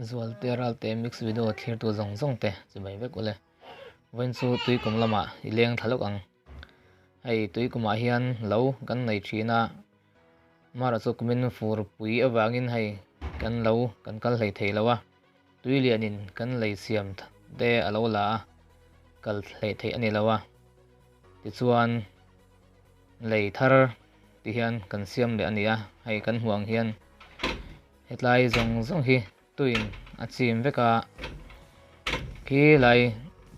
zual te ral te mix video thlir tu zong zong te chi bai vek ule voin chu tui kum lama ileng thaluk ang hei tui kuma hian lo kan nei thina mara chu kumin fur pui awangin hei kan lo kan kal hlei thei lawa tui lianin kan lei siam te alo la kal hlei thei ani lawa ti chuan lei thar ti hian kan siam le ania hei kan huang hian hetlai zong zong hi tuin achim veka khi lai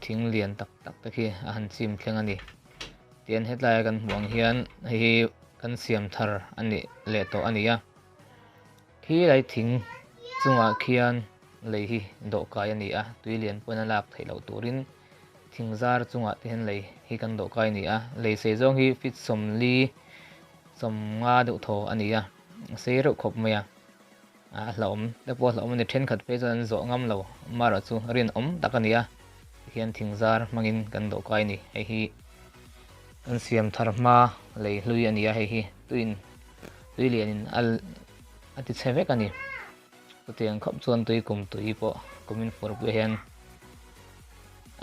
thing lian tak tak te khi a han chim thleng ani tian hetlai kan huang hian hi kan siam thar ani le to ania khi lai thing chunga khian lei hi do kai ani a tui lian pona lak theilo turin thingzar chunga te hen lei hi kan do kai ni a lei se zong hi fit somli somnga du tho ania se ro khop maya hlom te po hlom ni then khat pe chan zo ngam lo mara chu rin om takania hian thingzar mangin kan do kai ni hei hi an siam thar ma lei hlui ania hei hi tuin tui lianin al ati chhevek ani tiang khop chuan tui kum tui po kumin for pu hian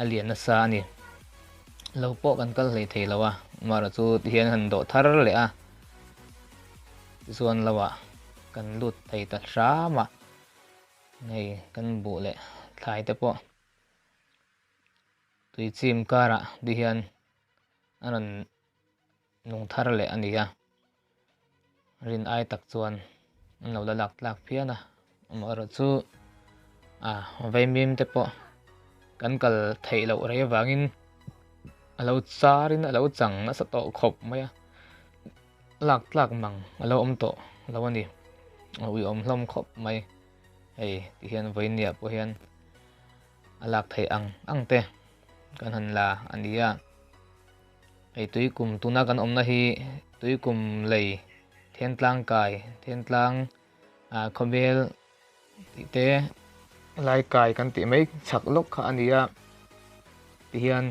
alian na sa ani lo po kan kal hlei thei lawa mara chu hian han do thar le a chuan lawa kan lut thei ta rama nei kan bu le thlai te po tui chim kara di hian anan nung thar le ania rin ai tak chuan an lo la lak tlak phiana mara chu veimim te po kan kal thei lo rei wangin alo charin alo chang na sa to khop maya lak tlak mang alo om to lo ani ui om hlom khop mai hei ti hian voinia po hian alak thei ang te kan han la ania hei tui kum tuna kan omna hi tui kum lei then tlang kai then tlang khomel ti te lai kai kan ti mai chak lok kha ania ti hian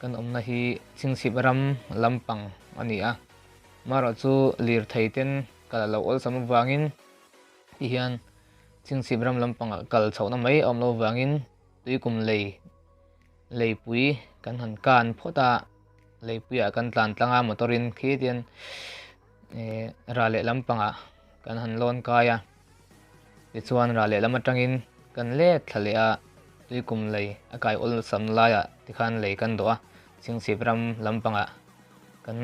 kan omna hi chingsip ram lampang ania maro chu lir thei ten kala lo ol sam wangin ti hian chingsip ram lampang kal chhona mai om lo wangin tui kum lei pui kan han kan phota lei puya kan tlan tlanga motorin khi tian rale lampanga kan han lon kaya ti chuan rale lama tangin kan le thlale a tui kum lei akai ol sam laya ti khan lei kan do a chingsip ram lampanga kan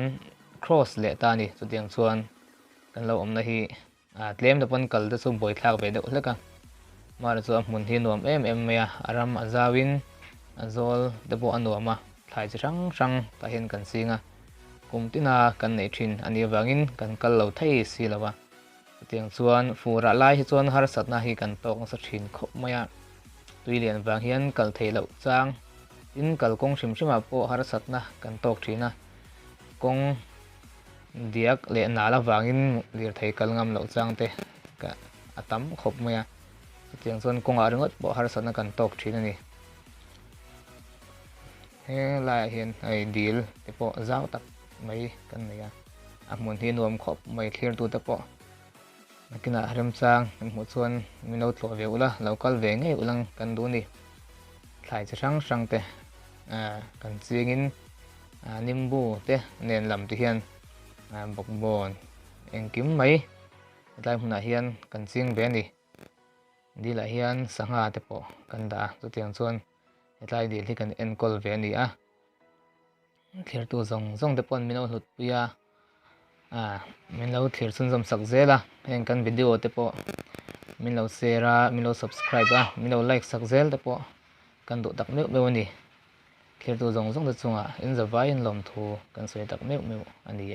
cross le ta ni chutiang chuan kan lo omna hi tlem da pon kal da chu boi thlak ve deuh hleka mara chu a hmun hi nuam em maya aram azawin azol da bo anuama thlai chi rang rang ta hen kan singa kumtina kan nei thin ani wangin kan kal lo thei si lawa tiang chuan fura lai hi chuan har satna hi kan tok sa thin khop maya tui lian wang hian kal thei lo chang in kal kong shim shima po har satna kan tok thina kong diak le na la wangin lir thei kal ngam lo chang te ka atam khop maya tiang chuan kong a ringot po har satna kan tok thina ni he lai hian ai dil te po zau tak mai kan nei a hmun hi nuam khop mai thlir tu te po nakina rem chang mu chuan mino tlo ve ula local ve nge ulang kan du ni thlai chi rang rang te kan chingin nimbu te nen lam ti hian bokbon engkim mai tlai hmuna hian kan ching ve ni dila hian sanga te po kan da chutiang chuan hetlai dil hi kan enkol ve ni a thlir tu zong zong te pon mino hlut puya min lo thlir chun zom sak zela heng kan video te po min lo share min lo subscribe min lo like sak zel te po kan do tak meu meu ani thlir tu zong zong te chunga in zawai in lom thu kan soi tak meu meu ani